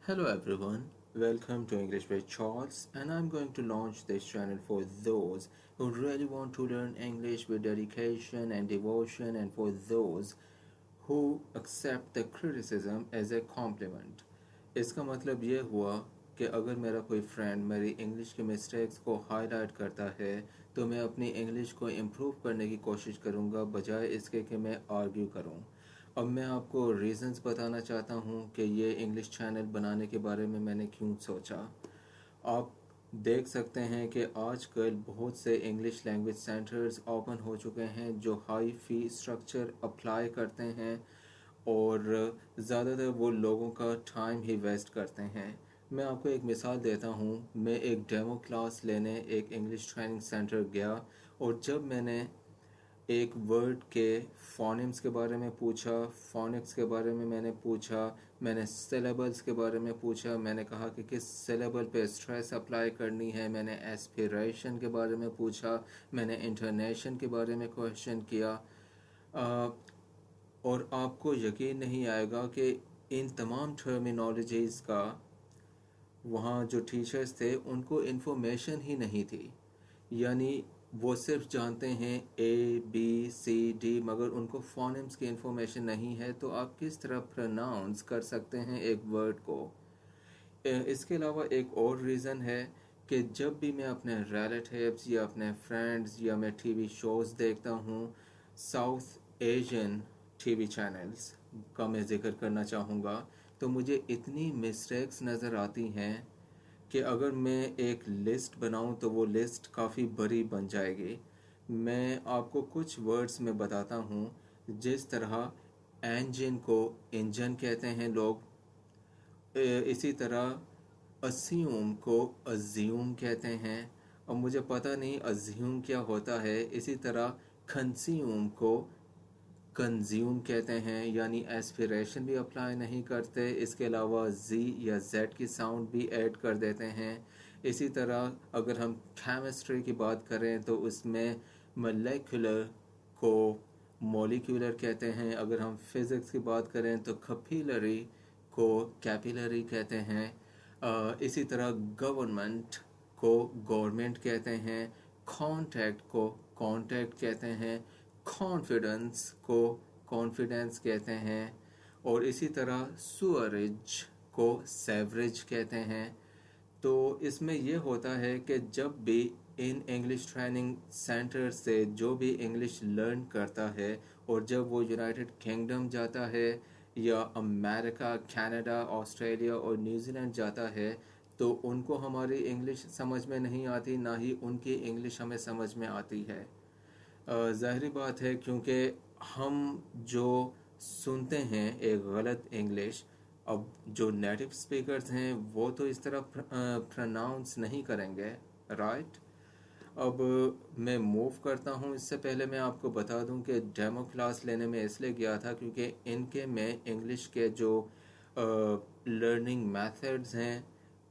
Hello everyone, welcome to English with Charles, and I'm going to launch this channel for those who really want to learn English with dedication and devotion, and for those who accept the criticism as a compliment. इसका मतलब ये हुआ कि अगर मेरा कोई friend मेरी English के मिस्टेक्स को हाईलाइट करता है तो मैं अपनी इंग्लिश को इम्प्रूव करने की कोशिश करूँगा बजाय इसके कि मैं आर्ग्यू करूँ। अब मैं आपको रीज़न्स बताना चाहता हूँ कि ये इंग्लिश चैनल बनाने के बारे में मैंने क्यों सोचा। आप देख सकते हैं कि आजकल बहुत से इंग्लिश लैंग्वेज सेंटर्स ओपन हो चुके हैं जो हाई फ़ी स्ट्रक्चर अप्लाई करते हैं और ज़्यादातर वो लोगों का टाइम ही वेस्ट करते हैं। मैं आपको एक मिसाल देता हूँ। मैं एक डेमो क्लास लेने एक इंग्लिश ट्रेनिंग सेंटर गया और जब मैंने एक वर्ड के फोनेम्स के बारे में पूछा, फोनिक्स के बारे में मैंने पूछा, मैंने सिलेबल्स के बारे में पूछा, मैंने कहा कि किस सिलेबल पे स्ट्रेस अप्लाई करनी है, मैंने एस्पिरेशन के बारे में पूछा, मैंने इंटोनेशन के बारे में क्वेश्चन किया। और आपको यकीन नहीं आएगा कि इन तमाम टर्मिनोलॉजीज़ का वहाँ जो टीचर्स थे उनको इन्फॉर्मेशन ही नहीं थी। यानी वो सिर्फ जानते हैं ABCD, मगर उनको फोनेम्स की इन्फॉर्मेशन नहीं है, तो आप किस तरह प्रोनाउंस कर सकते हैं एक वर्ड को। इसके अलावा एक और रीज़न है कि जब भी मैं अपने रिलेटिव्स या अपने फ्रेंड्स या मैं टीवी शोज़ देखता हूँ, साउथ एशियन टीवी चैनल्स का मैं ज़िक्र करना चाहूँगा, तो मुझे इतनी मिस्टेक्स नज़र आती हैं कि अगर मैं एक लिस्ट बनाऊं तो वो लिस्ट काफ़ी बड़ी बन जाएगी। मैं आपको कुछ वर्ड्स में बताता हूँ। जिस तरह इंजन को इंजन कहते हैं लोग, इसी तरह अस्यूम को अज्यूम कहते हैं। और मुझे पता नहीं अज्यूम क्या होता है। इसी तरह कंज्यूम को कंज्यूम कहते हैं, यानी एस्पिरेशन भी अप्लाई नहीं करते। इसके अलावा जी या जेड की साउंड भी ऐड कर देते हैं। इसी तरह अगर हम केमिस्ट्री की बात करें तो उसमें मोलेकुलर को मोलिक्यूलर कहते हैं। अगर हम फिज़िक्स की बात करें तो कैपिलरी को कैपिलरी कहते हैं। इसी तरह गवर्नमेंट को गवर्नमेंट कहते हैं। कॉन्टैक्ट को कॉन्टैक्ट कहते हैं। कॉन्फिडेंस को कॉन्फिडेंस कहते हैं। और इसी तरह सुअरेज को सेवरेज कहते हैं। तो इसमें ये होता है कि जब भी इन इंग्लिश ट्रेनिंग सेंटर से जो भी इंग्लिश लर्न करता है और जब वो यूनाइटेड किंगडम जाता है या अमेरिका, कनाडा, ऑस्ट्रेलिया और न्यूजीलैंड जाता है, तो उनको हमारी इंग्लिश समझ में नहीं आती, ना ही उनकी इंग्लिश हमें समझ में आती है। ज़ाहिरी बात है, क्योंकि हम जो सुनते हैं एक गलत इंग्लिश, अब जो नेटिव स्पीकर्स हैं वो तो इस तरह प्रोनाउंस नहीं करेंगे, राइट। अब मैं मूव करता हूँ। इससे पहले मैं आपको बता दूँ कि डेमो क्लास लेने में इसलिए गया था क्योंकि इनके मैं इंग्लिश के जो लर्निंग मेथड्स हैं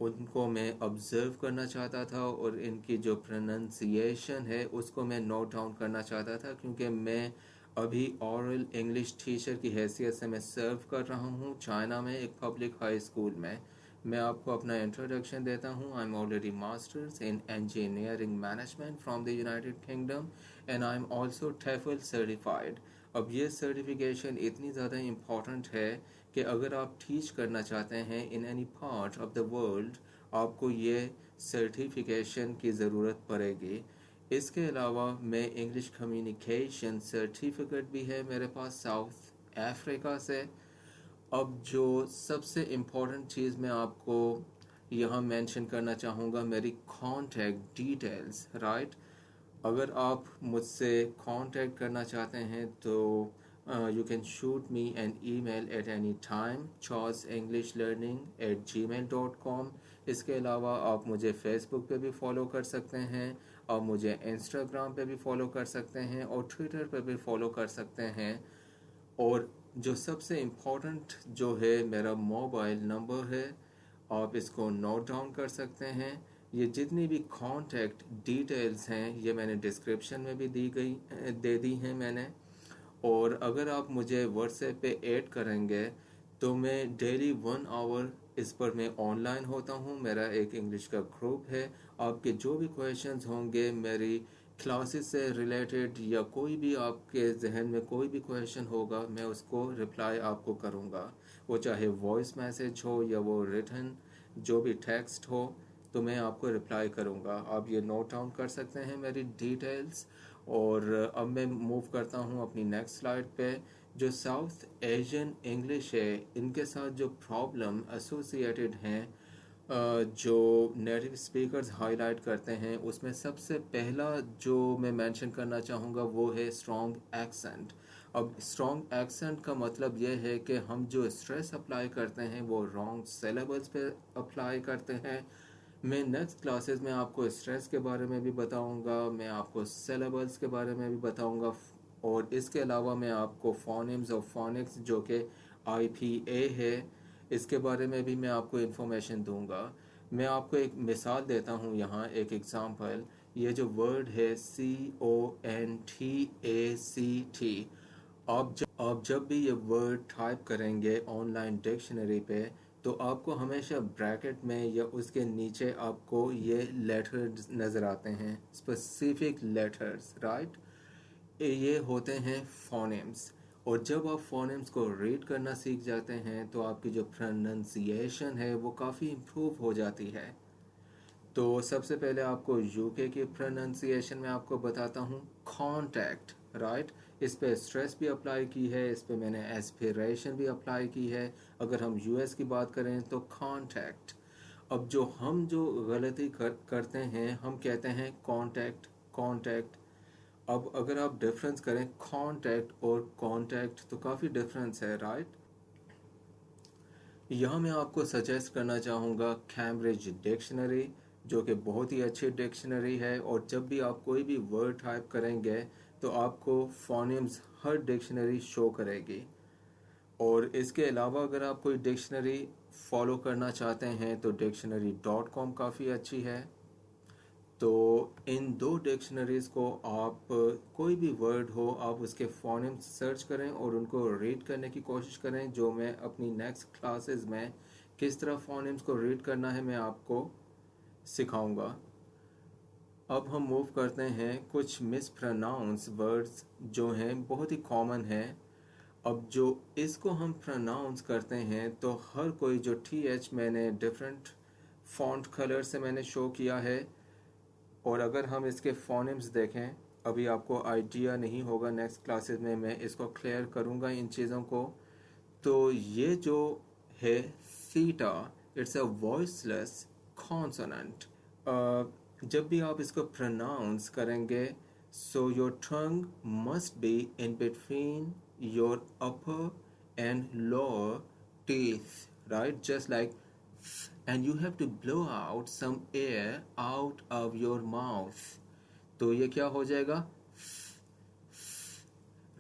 उनको मैं ऑब्ज़र्व करना चाहता था और इनकी जो प्रोनंसिएशन है उसको मैं नोट डाउन करना चाहता था, क्योंकि मैं अभी ओरल इंग्लिश टीचर की हैसियत से मैं सर्व कर रहा हूँ चाइना में एक पब्लिक हाई स्कूल में। मैं आपको अपना इंट्रोडक्शन देता हूँ। I am already masters in engineering management from the United kingdom and I am also TEFL certified. अब ये सर्टिफिकेशन इतनी ज़्यादा इम्पॉर्टेंट है कि अगर आप टीच करना चाहते हैं in any part of the world, आपको ये सर्टिफिकेशन की ज़रूरत पड़ेगी। इसके अलावा मैं इंग्लिश कम्युनिकेशन सर्टिफिकेट भी है मेरे पास साउथ अफ्रीका से। अब जो सबसे इम्पोर्टेंट चीज़ मैं आपको यहाँ मेंशन करना चाहूँगा, मेरी कॉन्टैक्ट डिटेल्स, राइट। अगर आप मुझसे कांटेक्ट करना चाहते हैं तो you can shoot me an email at any time charlesenglishlearning@gmail.com। इसके अलावा आप मुझे फेसबुक पे भी फॉलो कर सकते हैं, आप मुझे इंस्टाग्राम पे भी फॉलो कर सकते हैं और ट्विटर पे भी फॉलो कर सकते हैं। और जो सबसे इम्पोर्टेंट जो है मेरा मोबाइल नंबर है, आप इसको नोट डाउन कर सकते हैं। ये जितनी भी कॉन्टैक्ट डिटेल्स हैं ये मैंने डिस्क्रिप्शन में भी दे दी हैं मैंने। और अगर आप मुझे व्हाट्सएप पे ऐड करेंगे तो मैं डेली 1 आवर इस पर मैं ऑनलाइन होता हूँ। मेरा एक इंग्लिश का ग्रुप है। आपके जो भी क्वेश्चंस होंगे मेरी क्लासेस से रिलेटेड या कोई भी आपके जहन में कोई भी क्वेश्चन होगा, मैं उसको रिप्लाई आपको करूँगा। वो चाहे वॉइस मैसेज हो या वो रिटन जो भी टेक्स्ट हो, तो मैं आपको रिप्लाई करूँगा। आप ये नोट डाउन कर सकते हैं मेरी डिटेल्स। और अब मैं मूव करता हूँ अपनी नेक्स्ट स्लाइड पे। जो साउथ एशियन इंग्लिश है, इनके साथ जो प्रॉब्लम एसोसिएटेड हैं, जो नेटिव स्पीकर्स हाईलाइट करते हैं, उसमें सबसे पहला जो मैं मेंशन करना चाहूँगा वो है स्ट्रॉन्ग एक्सेंट। अब स्ट्रॉन्ग एक्सेंट का मतलब ये है कि हम जो स्ट्रेस अप्लाई करते हैं वो रॉन्ग सिलेबल्स पे अप्लाई करते हैं। मैं नेक्स्ट क्लासेस में आपको स्ट्रेस के बारे में भी बताऊंगा, मैं आपको सिलेबल्स के बारे में भी बताऊंगा, और इसके अलावा मैं आपको फोनेम्स और फोनिक्स जो कि IPA है, इसके बारे में भी मैं आपको इन्फॉर्मेशन दूंगा। मैं आपको एक मिसाल देता हूँ यहाँ, एक एग्ज़ाम्पल। ये जो वर्ड है CONTACT, आप जब भी ये वर्ड टाइप करेंगे ऑनलाइन डिक्शनरी पे, तो आपको हमेशा ब्रैकेट में या उसके नीचे आपको ये लेटर्स नज़र आते हैं, स्पेसिफिक लेटर्स, राइट। ये होते हैं फोनेम्स। और जब आप फोनेम्स को रीड करना सीख जाते हैं तो आपकी जो प्रोनंसिएशन है वो काफ़ी इम्प्रूव हो जाती है। तो सबसे पहले आपको यूके की प्रोनंसिएशन में आपको बताता हूँ। कॉन्टैक्ट, राइट, इस पे स्ट्रेस भी अप्लाई की है, इस पे मैंने एस्पिरेशन भी अप्लाई की है। अगर हम यूएस की बात करें तो कॉन्टैक्ट। अब जो गलती करते हैं, हम कहते हैं कॉन्टैक्ट कॉन्टैक्ट। अब अगर आप डिफरेंस करें कॉन्टैक्ट और कॉन्टैक्ट, तो काफ़ी डिफरेंस है, राइट। यहाँ मैं आपको सजेस्ट करना चाहूँगा कैम्ब्रिज डिक्शनरी, जो कि बहुत ही अच्छी डिक्शनरी है। और जब भी आप कोई भी वर्ड टाइप करेंगे तो आपको फोनेम्स हर डिक्शनरी शो करेगी। और इसके अलावा अगर आप कोई डिक्शनरी फॉलो करना चाहते हैं तो dictionary.com काफ़ी अच्छी है। तो इन दो डिक्शनरीज़ को आप कोई भी वर्ड हो, आप उसके फोनेम्स सर्च करें और उनको रीड करने की कोशिश करें, जो मैं अपनी नेक्स्ट क्लासेस में किस तरह फोनेम्स को रीड करना है मैं आपको सिखाऊंगा। अब हम मूव करते हैं कुछ मिसप्रोनाउंस वर्ड्स जो हैं बहुत ही कॉमन है। अब जो इसको हम प्रोनाउंस करते हैं तो हर कोई जो TH मैंने डिफरेंट फॉन्ट कलर से मैंने शो किया है। और अगर हम इसके फोनेम्स देखें, अभी आपको आइडिया नहीं होगा, नेक्स्ट क्लासेस में मैं इसको क्लियर करूँगा इन चीज़ों को। तो ये जो है theta, it's a voiceless consonant. जब भी आप इसको प्रोनाउंस करेंगे, so your tongue must be in between your upper and lower teeth, right, just like, and you have to blow out some air out of your mouth। तो ये क्या हो जाएगा,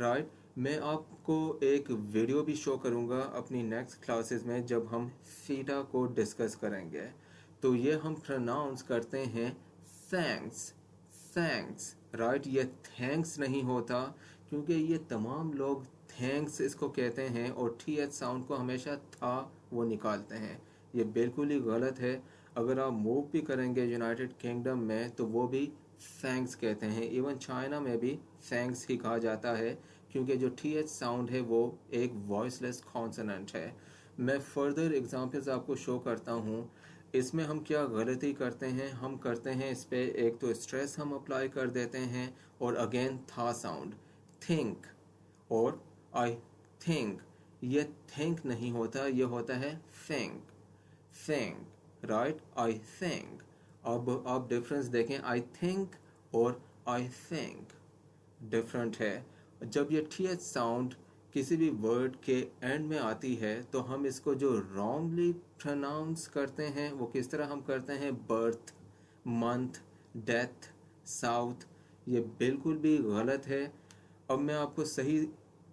राइट। मैं आपको एक वीडियो भी शो करूँगा अपनी नेक्स्ट क्लासेस में जब हम थीटा को डिस्कस करेंगे। तो ये हम प्रोनाउंस करते हैं थैंक्स, थैंक्स, राइट। ये थैंक्स नहीं होता, क्योंकि ये तमाम लोग थैंक्स इसको कहते हैं और TH साउंड को हमेशा था वो निकालते हैं। ये बिल्कुल ही गलत है। अगर आप मूव भी करेंगे यूनाइटेड किंगडम में तो वो भी थैंक्स कहते हैं। इवन चाइना में भी थैंक्स ही कहा जाता है, क्योंकि जो TH साउंड है वो एक वॉइसलेस कॉन्सोनेंट है। मैं फर्दर एग्जांपल्स आपको शो करता हूँ। इसमें हम क्या गलती करते हैं, हम करते हैं इस पे एक तो स्ट्रेस हम अप्लाई कर देते हैं, और अगेन था साउंड, थिंक और आई थिंक। ये थिंक नहीं होता, ये होता है think, think, right, I think. अब आप डिफरेंस देखें, आई थिंक और आई थिंक डिफरेंट है। जब ये TH साउंड किसी भी वर्ड के एंड में आती है तो हम इसको जो रॉन्गली प्रोनाउंस करते हैं वो किस तरह हम करते हैं, बर्थ, मंथ, डेथ, साउथ। ये बिल्कुल भी गलत है। अब मैं आपको सही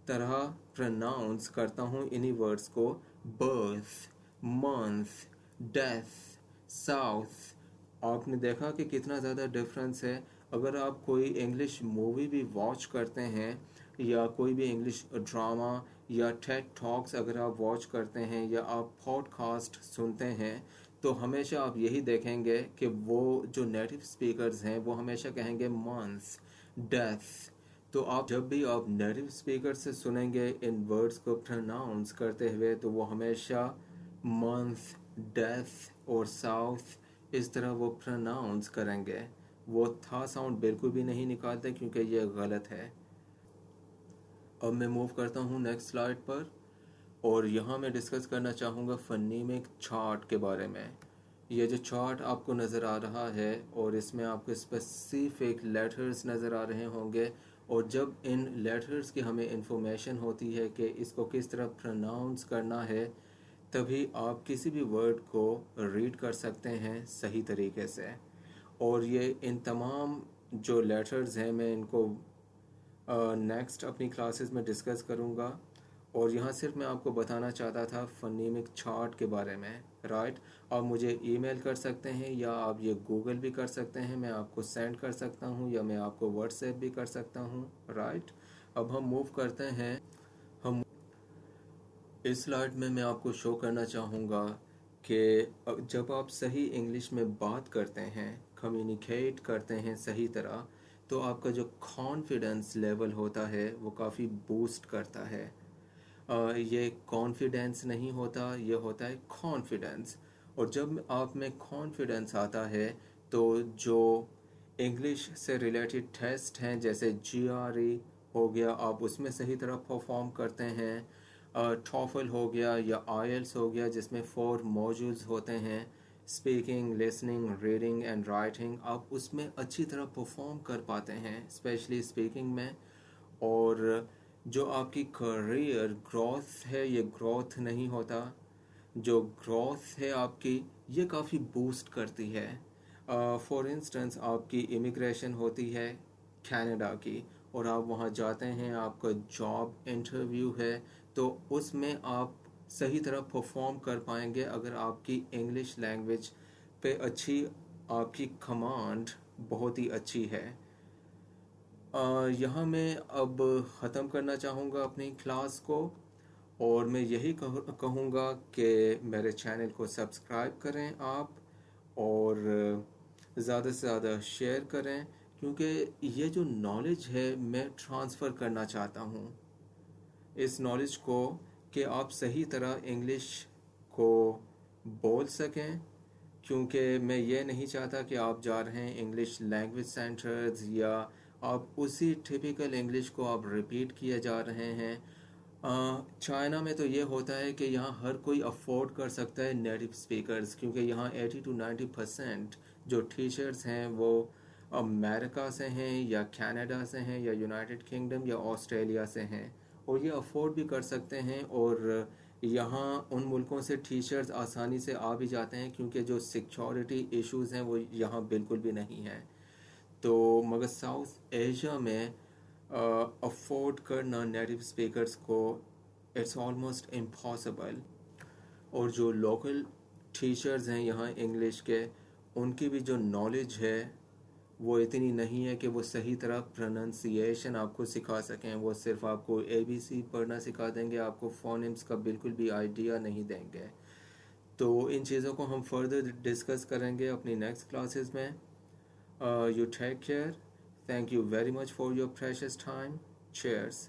तरह प्रोनाउंस करता हूँ इन्हीं वर्ड्स को, बर्थ, मंथ, डेथ, साउथ। आपने देखा कि कितना ज़्यादा डिफरेंस है। अगर आप कोई इंग्लिश मूवी भी वॉच करते हैं या कोई भी इंग्लिश ड्रामा या टेड टॉक्स अगर आप वॉच करते हैं या आप पॉडकास्ट सुनते हैं, तो हमेशा आप यही देखेंगे कि वो जो नेटिव स्पीकर्स हैं वो हमेशा कहेंगे मंथ, डेथ। तो आप जब भी आप नेटिव स्पीकर से सुनेंगे इन वर्ड्स को प्रोनाउंस करते हुए, तो वो हमेशा मंथ, डेथ और साउथ इस तरह वो प्रोनाउंस करेंगे। वो था साउंड बिल्कुल भी नहीं निकालते क्योंकि ये गलत है। अब मैं मूव करता हूँ नेक्स्ट स्लाइड पर, और यहाँ मैं डिस्कस करना चाहूँगा फनीमिक चार्ट के बारे में। ये जो चार्ट आपको नज़र आ रहा है और इसमें आपको स्पेसिफिक लेटर्स नज़र आ रहे होंगे, और जब इन लेटर्स की हमें इंफॉर्मेशन होती है कि इसको किस तरह प्रोनाउंस करना है, तभी आप किसी भी वर्ड को रीड कर सकते हैं सही तरीके से। और ये इन तमाम जो लेटर्स हैं मैं इनको नेक्स्ट अपनी क्लासेस में डिस्कस करूँगा। और यहाँ सिर्फ मैं आपको बताना चाहता था फनीमिक चार्ट के बारे में, राइट। आप मुझे ईमेल कर सकते हैं या आप ये गूगल भी कर सकते हैं, मैं आपको सेंड कर सकता हूँ या मैं आपको व्हाट्सएप भी कर सकता हूँ, राइट। अब हम मूव करते हैं। हम इस स्लाइड में मैं आपको शो करना चाहूँगा कि जब आप सही इंग्लिश में बात करते हैं, कम्युनिकेट करते हैं सही तरह, तो आपका जो कॉन्फिडेंस लेवल होता है वो काफ़ी बूस्ट करता है। ये कॉन्फिडेंस नहीं होता, ये होता है कॉन्फिडेंस। और जब आप में कॉन्फिडेंस आता है, तो जो इंग्लिश से रिलेटेड टेस्ट हैं जैसे GRE हो गया, आप उसमें सही तरह परफॉर्म करते हैं। टॉफल हो गया या IELTS हो गया जिसमें 4 मॉड्यूल्स होते हैं, speaking, listening, reading and writing, आप उसमें अच्छी तरह परफॉर्म कर पाते हैं, स्पेशली स्पीकिंग में। और जो आपकी करियर ग्रोथ है, ये ग्रोथ नहीं होता, जो ग्रोथ है आपकी ये काफ़ी बूस्ट करती है। फॉर इंस्टेंस आपकी इमिग्रेशन होती है कनाडा की, और आप वहाँ जाते हैं, आपका जॉब इंटरव्यू है, तो उसमें आप सही तरह परफॉर्म कर पाएंगे अगर आपकी इंग्लिश लैंग्वेज पे अच्छी, आपकी कमांड बहुत ही अच्छी है। यहाँ मैं अब ख़त्म करना चाहूँगा अपनी क्लास को, और मैं यही कहूँगा कि मेरे चैनल को सब्सक्राइब करें आप, और ज़्यादा से ज़्यादा शेयर करें, क्योंकि ये जो नॉलेज है मैं ट्रांसफ़र करना चाहता हूँ इस नॉलेज को, कि आप सही तरह इंग्लिश को बोल सकें। क्योंकि मैं ये नहीं चाहता कि आप जा रहे हैं इंग्लिश लैंग्वेज सेंटर्स या आप उसी टिपिकल इंग्लिश को आप रिपीट किए जा रहे हैं। चाइना में तो ये होता है कि यहाँ हर कोई अफोर्ड कर सकता है नेटिव स्पीकर्स, क्योंकि यहाँ 80 to 90% जो टीचर्स हैं वो अमेरिका से हैं या कनाडा से हैं या यूनाइटेड किंगडम या ऑस्ट्रेलिया से हैं, और ये अफोर्ड भी कर सकते हैं। और यहाँ उन मुल्कों से टीचर्स आसानी से आ भी जाते हैं, क्योंकि जो सिक्योरिटी इश्यूज़ हैं वो यहाँ बिल्कुल भी नहीं हैं। तो मगर साउथ एशिया में अफोर्ड करना नेटिव स्पीकर्स को इट्स ऑलमोस्ट इम्पॉसिबल। और जो लोकल टीचर्स हैं यहाँ इंग्लिश के, उनकी भी जो नॉलेज है वो इतनी नहीं है कि वो सही तरह प्रोनंसिएशन आपको सिखा सकें। वो सिर्फ आपको ABC पढ़ना सिखा देंगे, आपको फोनेम्स का बिल्कुल भी आइडिया नहीं देंगे। तो इन चीज़ों को हम फर्दर डिस्कस करेंगे अपनी नेक्स्ट क्लासेस में। You take care. Thank you very much for your precious time. Cheers.